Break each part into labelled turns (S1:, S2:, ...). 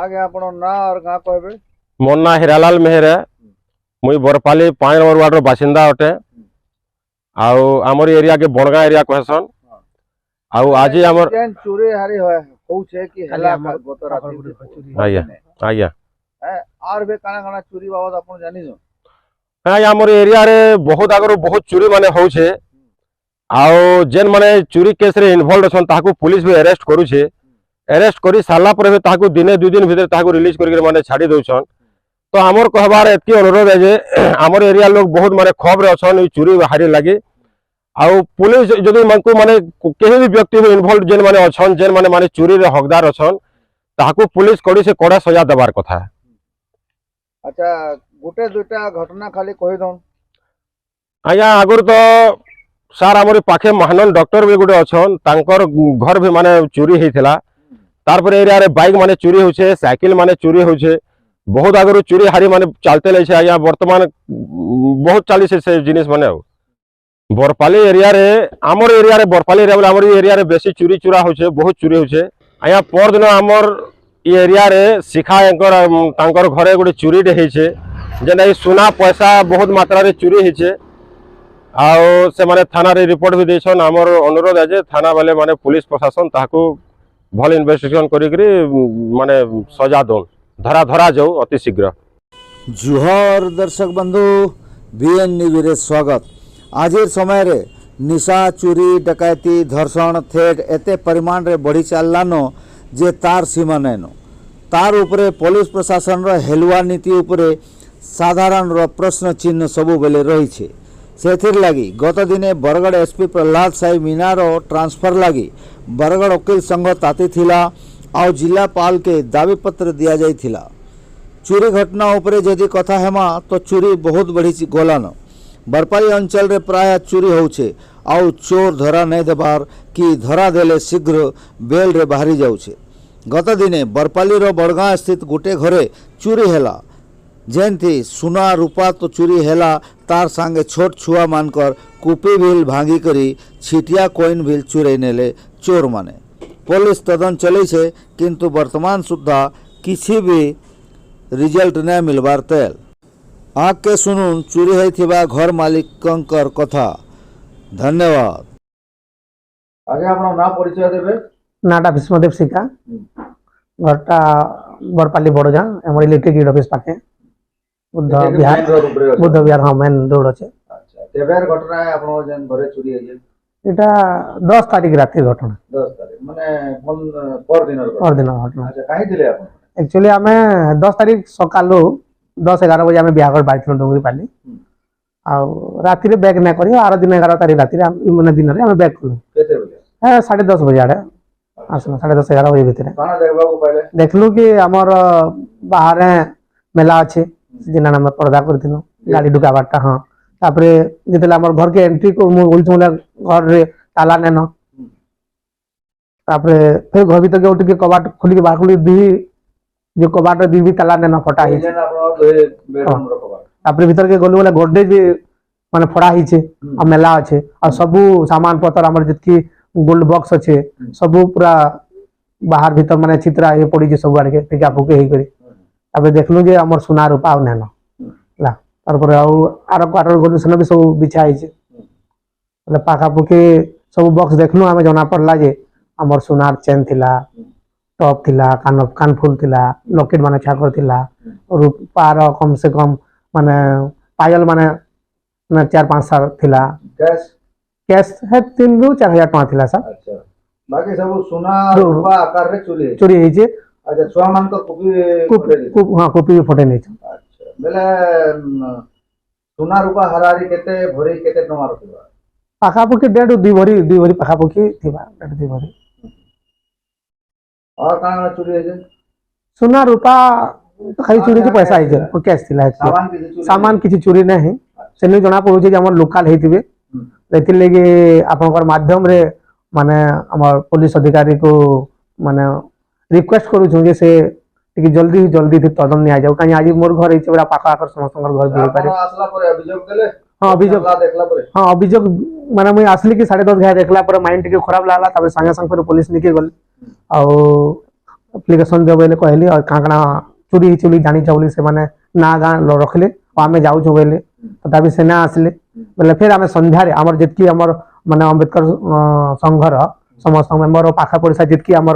S1: आगे आपण ना और गाँ कहबे?
S2: मोर ना हिरालाल मेहर है। मुई बरपाली 5 नंबर वार्ड बासिंदा अटे। आउ आमर एरिया के बनगा एरिया कहसन। आउ आज आमर
S1: जेन चोरी हारी हो छे कि हला गत राती चोरी
S2: आया आया
S1: आर बे काना काना चोरी बाबत आपण जानि जो?
S2: हां आमर एरिया रे बहुत आगर बहुत चोरी माने हो छे। आउ जेन माने चोरी केस रे इन्वॉल्व छन ताकू पुलिस भी अरेस्ट करू छे। अरेस्ट करी साला पर भी ताकू दिने 2 दिन भीतर ताकू रिलीज करके माने छाड़ी दउछन। तो आमर कहबार एतकी अनुरोध है जे आमर एरिया लोग बहुत माने खौफ रे अछन ई चोरी हारी लागि। आउ पुलिस जदि मनकू माने केही भी व्यक्ति भी इन्वॉल्व जेन माने अछन जेन माने चोरी रे हकदार अछन ताकू पुलिस कड़ी से कड़ा सजा देबार कथा।
S1: अच्छा गोटे दुटा घटना खाली कहि दन।
S2: आया आगर तो सार आमर पाखे महानन डॉक्टर भी गोटे अछन तांकर घर भी माने चोरी हेथिला। तार पर एरिया रे बाइक माने चोरी होछे, साइकिल माने चोरी होछे। बहुत आगर चोरी हारी माने चलते ले छे। आया वर्तमान बहुत चाली से जिनिस माने बरपाली एरिया रे आमर एरिया रे बरपाली एरिया बोले आमर एरिया रे बेसी चोरी चुरा होछे, बहुत चोरी होछे। आया पर दिन आमर ई एरिया रे शिखा एंकर तांकर घरे गोटे चोरी डे हेछे जेना सोना पैसा बहुत मात्रा रे चोरी हेछे। आउ से माने थाना रे रिपोर्ट भी देछन। आमर अनुरोध है जे थाना वाले माने पुलिस प्रशासन ताकू भल इन्वेस्टिगेशन करी माने सजा दो धरा धरा जाऊ अति शीघ्र।
S3: जुहर दर्शक बंधु बीएन न्यूज रे स्वागत। आजिर समय रे निशा चोरी डकैती धर्षण थेट एते परिमाण रे बढ़ी चललानो जे तार सीमा नैनो। तार उपरे पुलिस प्रशासन रो हेलुआ नीति उपरे साधारण रो प्रश्न चिन्ह सबु बेले रही छे। सेथिर लगी गत दिने बरगड़ एसपी प्रहलाद साई मीना रो ट्रांसफर लगी बरगड़ वकील संघ ताती थिला और जिलापाल के दाबी पत्र दिया जाई थिला। चोरी घटना उपरे जदि कथा हेमा तो चोरी बहुत बढ़ी गलान। बरपाली अंचल रे प्राय चोरी होउछे आउ चोर धरा नहीं देबार कि धरा देले शीघ्र बेल रे बाहरी जाउछे। गत दिने बरपाली रो बड़गां स्थित गोटे घरे चोरी हेला जेनथी सुना रूपा तो चोरी हेला तार संगे छोट छुआ मानकर कुपी भील भांगी करी छिटिया कोइन भील चोरे नेले चोर माने। पुलिस तदन चले छे किंतु वर्तमान सुधा किसी भी रिजल्ट नहीं मिलबार तेल। आके सुनुन चोरी होइथिबा घर मालिकंकर कथा। धन्यवाद।
S1: आगे आपण ना परिचय देबे?
S4: नाटा भीष्मदेव शिखा घरटा बरपाली बड़जा हमर इलेक्ट्रिक ग्रिड ऑफिस पाखे बुद्ध विहार हाँ मेन रोड अच्छे।
S1: अच्छा तेबेर घटना है आपण जेन घरे चोरी है
S4: एटा 10 तारीख राति घटना।
S1: 10 तारीख माने पर दिन
S4: घटना।
S1: अच्छा काहे दिले आपण?
S4: एक्चुअली आमे 10 तारीख सकालू 10-11 बजे आमे बिहागढ़ बाइथिलु डोंगरी पाली आ राति रे बैक ना करी आरो दिन 11 तारीख राति रे माने दिन रे आमे बैक कलु
S1: केते बजे?
S4: 10:30 बजे आड़े आसना 10:30-11 बजे भीतर
S1: काना देखबा को पहले
S4: देखलु कि हमर बाहर मेला अच्छे जिना नाम पर्दा करथिनु गाड़ी ढुकाबाटा। हाँ तापरे जेतेला हमर घर के एंट्री को मु बोलथु मोला घर रे ताला नेनो तापरे फिर घर भीतर के उठ के कबाट खोली के बाहर खोली दी जो कबाट दी भी ताला नेनो फटा ही
S1: जेन आपण बेडरूम रो कबाट
S4: तापरे भीतर के गोलू वाला गोड्रेज माने फड़ा ही छे आ मेला अच्छे आ सबु सामान पत्र हमर जतकी गोल्ड बॉक्स अच्छे सबु पूरा बाहर भीतर माने चित्रा ये पड़ी जे सब आड़ के टिका फुके ही करी तापरे देखलु जे हमर सोना रूपा आ नेनो ला तार पर आर क्वार्टर गोलू सने भी सब बिछा ही छे मतलब पाखा पुके सब बॉक्स देखलु हमें जना पड़ला जे हमर सोनार चेन थिला टॉप थिला कानफुल थिला लॉकेट माने छाकर थिला रूपा रो कम से कम माने पायल माने 4-5 साल थिला। कैश है 3-4 हजार टका थिला सर।
S1: अच्छा बाकी सब सोना रूपा आकार रे चोरी
S4: ही छे।
S1: अच्छा छुआ मान को कॉपी
S4: हां कॉपी फोटो नहीं छे।
S1: अच्छा बेले सोना रूपा हरारी केते भरी केते टका रखिबा?
S4: पाखा पुकी 2 भरी पाखा पुकी थिबा 2 भरी।
S1: और काना चोरी है जे?
S4: सोना रूपा तो खाली चोरी के पैसा है जे कैश थिला। सामान किछि चोरी नहीं सेने जना पड़ो जे हमर लोकल हेतिबे लेकिन लेके आपनकर माध्यम रे माने हमर पुलिस अधिकारी को माने रिक्वेस्ट करू छु जे से टिके जल्दी तदन नि आ जाऊ काई आज मोर घर इचे बड़ा पाखा आकर समस्त घर भी हो पारे।
S1: आसला पर अभियोग देले?
S4: हां अभियोग
S1: देखला पर
S4: हां अभियोग माने मुई आसली कि 10:30 घाय देखला पर माइंड टिके खराब लागला तबे संगे संग फिर पुलिस निके गल आ ଆପ୍ଲିକେସନ୍ ଦିଅ ବୋଇଲେ କହିଲି ଆଉ କାଣା କାଣା ଚୋରି ହେଇଛି ବୋଲି ଜାଣିଛ ବୋଲି ସେମାନେ ନା ଗାଁ ରଖିଲେ ଆଉ ଆମେ ଯାଉଛୁ ବୋଇଲେ ତଥାପି ସେ ନା ଆସିଲେ ବୋଲେ ଫେର ଆମେ ସନ୍ଧ୍ୟାରେ ଆମର ଯେତିକି ଆମର ମାନେ ଅମ୍ବେଦକର ସଂଘର ସମସ୍ତ ମେମ୍ବର ପାଖା ପଡ଼ିଶା ଯେତିକି ଆମର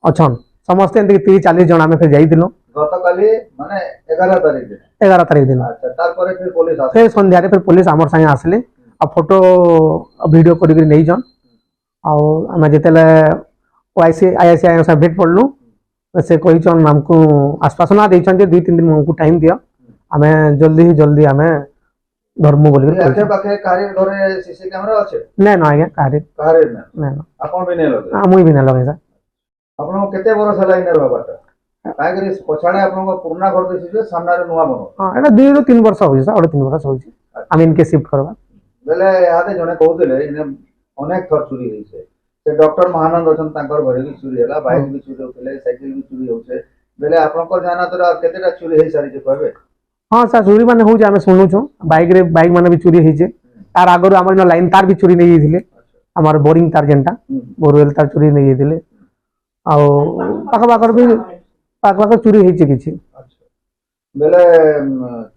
S4: ଅଛନ୍ ସମସ୍ତେ ଏମିତି 30-40 ଜଣ ଆମେ ଫେର ଯାଇଥିଲୁ
S1: ଗତକାଲି ମାନେ 11 ତାରିଖ ଦିନ
S4: 11 ତାରିଖ ଦିନ
S1: ଆଚ୍ଛା ତାପରେ ଫିर ପୋଲିସ ଆସିଲା
S4: ଫେର ସନ୍ଧ୍ୟାରେ ଫେର ପୋଲିସ ଆମର ସାଙ୍ଗେ ଆସିଲେ ଆଉ ଫଟୋ ଭିଡ଼ିଓ କରିକି ନେଇଛନ୍ ଆଉ ଆମେ ଯେତେବେଳେ ICI ଭେଟ ପଡ଼ିଲୁ ସେ କହିଛନ୍ ଆମକୁ ଆଶ୍ୱାସନା ଦେଇଛନ୍ ଯେ 2-3 ଦିନ ଆମକୁ ଟାଇମ୍ ଦିଅ ଆମେ ଜଲ୍ଦି ଆମେ ଧର୍ମୁ ବୋଲି
S1: ଆଖେ ପାଖେ କାହାରି ଘରେ ସିସି କ୍ୟାମେରା ଅଛି
S4: ନାଇଁ ନା ଆଜ୍ଞା କାହାରି
S1: କାହାରି ନା
S4: ନାଇଁ
S1: ଆପଣ ବି ନେଇ ଲगे
S4: ମୁଇଁ ବି ନାଇଁ ଲଗେଇ ସାର୍
S1: ଆପଣଙ୍କୁ କେତେ ବର୍ଷ ହେଲା ଇନେ ରହିବାଟା କାହିଁକି ପଛାଡ଼େ ଆପଣଙ୍କ ପୁରୁଣା ଘର ଦିଶୁଛି ଯେ ସାମ୍ନାରେ ନୂଆ ବନ
S4: ହଁ ଏଇଟା 2-3 ବର୍ଷ ହଉଛି ସାର୍ 3 ବର୍ଷ ହଉଛି ଆମେ ଇନକେ ସିଫ୍ଟ କରିବା
S1: ବେଲେ ଇହାଦେ ଜଣେ କହୁଥିଲେ ଇନେ ଅନେକ ଥର ଚୋରି ହେଇছে ସେ ଡକ୍ଟର ମହାନନ୍ଦ ଅଛନ୍ ତାଙ୍କର ଘରେ ବି ଚୋରି ହେଲା ବାଇକ୍ ବି ଚୋରି ହଉଥିଲେ ସାଇକେଲ ବି ଚୋରି ହଉଛେ ବେଲେ ଆପଣଙ୍କର ଜାନାତରେ ଆଉ କେତେଟା ଚୋରି ହେଇସାରିଛି କହିବେ
S4: ହଁ ସାର୍ ଚୋରି ମାନେ ହଉଛି ଆମେ ଶୁଣୁଛୁ ବାଇକ୍ ମାନେ ବି ଚୋରି ହେଇছে ତାର ଆଗରୁ ଆମର ଲାଇନ୍ ତାର ବି ଚୋରି ନେଇଯାଇଥିଲେ ଆମର ବୋରିଂ ତାର ଯେନ୍ଟା ବୋରୱେଲ ତାର ଚୋରି ନେଇଯାଇଥିଲେ ଆଉ ପାଖ ଚୋରି ହେଇଛି କିଛି
S1: ବେଲେ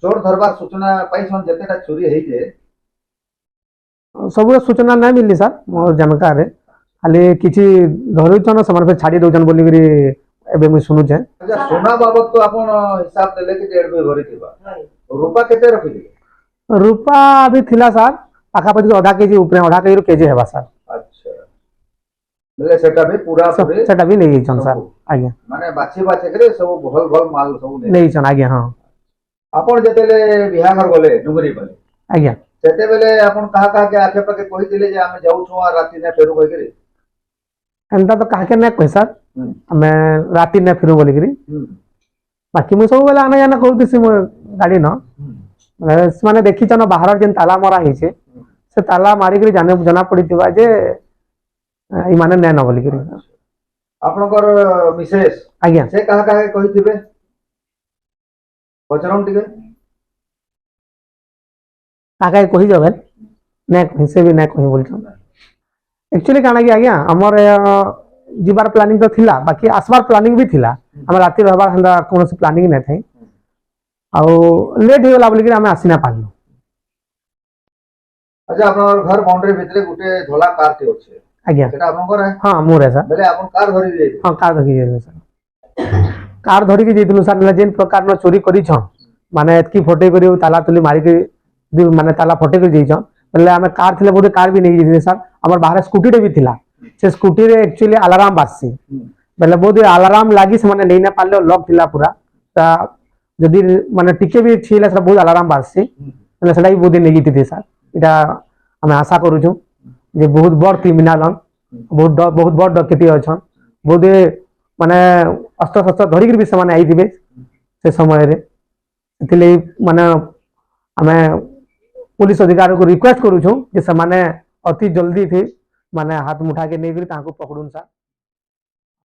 S1: ଚୋର ଧରବାର ସୂଚନା ପାଇଛନ୍ ଯେତେଟା ଚୋରି ହେଇଛେ
S4: ସବୁର ସୂଚନା ନାଇଁ ମିଳିଲି ସାର୍ ମୋର ଜାନକାରେ ଖାଲି କିଛି ଧରୁଛନ୍ ସେମାନେ ଫେର ଛାଡ଼ି ଦଉଛନ୍ ବୋଲିକିରି ଏବେ ମୁଇଁ ଶୁଣୁଛେ
S1: सोना बाबत तो आपण हिसाब देले कि 1.5 भरी थिबा रुपा केते रखिले
S4: ରୂପା ବି ଥିଲା ସାର୍ ପାଖାପାଖି 0.5 କେଜି ଉପରେ 0.5 କେଜିରୁ କେଜି ହେବା ସାର୍
S1: अच्छा बेले सेटा भी पूरा पूरी
S4: ସେଟା ବି ନେଇଯାଇଛନ୍ ସାର୍ ଆଜ୍ଞା
S1: माने बाछी बाछी करे सब भल भल माल सब ने
S4: ନେଇଛନ୍ ଆଜ୍ଞା ହଁ
S1: आपण जेतेले बिहाघर गले डुगरी गले
S4: ଆଜ୍ଞା
S1: सेते बेले आपण कहा के आखे पाके कहि दिले जे आमे जाउ छु आ राती ने फेरु कहि करे
S4: ଏନ୍ତା ତ କାହାକେ ନାଇଁ କହି ସାର୍ ଆମେ ରାତି ନାଇଁ ଫିରୁ ବୋଲିକିରି ବାକି ମୁଁ ସବୁବେଳେ ଆନା ଜାନା କରୁଥିସି ମୋ ଗାଡ଼ି ନ ସେମାନେ ଦେଖିଛନ୍ ବାହାର ଯେନ୍ ତାଲା ମରା ହେଇଛେ ସେ ତାଲା ମାରିକିରି ଜଣା ପଡ଼ିଥିବା ଯେ ଇମାନେ ନାଇଁ ନ ବୋଲିକିରି
S1: आपणकर मिसेस
S4: ଆଜ୍ଞା
S1: से कहा कहिथिबे पचरम टिके
S4: କାହାକେ କହିଦେବେ ନାଇଁ କହି ସେ ବି ନାଇଁ କହି ବୋଲଛନ୍ एक्चुअली काना कि आज्ञा आमर जीवार प्लानिंग तो थिला बाकी आसबार प्लानिंग भी थिला हम राति रहबार हंदा कोनोसी प्लानिंग नै थई आउ लेट हो गला बोली कि हम आसी ना पालु
S1: अच्छा आपनकर घर बाउंड्री भितरे गुटे धोला कार ते अछि
S4: आज्ञा
S1: सेटा आपनकर है
S4: हां मोर है सर
S1: बेले आपन कार धरि दे
S4: हां कार धरि जेनु सर कार धरि के जेतनु सर जेन प्रकार न चोरी करी छ माने एतकी फोटे करी ताला तुली मारी के माने ताला फोटे के जेई छ बेले हमें कार थिले बोले कार भी नहीं जेई सर हमर बाहर स्कूटी रे भी थिला से स्कूटी रे एक्चुअली अलार्म बाजसी बेले बोधे अलार्म लागी से माने नहीं ना पाले लॉक थिला पूरा ता जदि माने टिके भी छिले सर बहुत अलार्म बाजसी बेले सेटा भी बोधे नहीं जेती सर इटा हमें आशा करू छु जे बहुत बड़ क्रिमिनल हन बहुत बड़ डकैती अछन बोधे माने अस्त्र शस्त्र धरिक भी से आईथिबे से समय रे सेथिले माने हमें पुलिस अधिकारी को रिक्वेस्ट करू छु जे से माने अति जल्दी थी माने हाथ मुठा के नहीं ताको पकड़ून सा।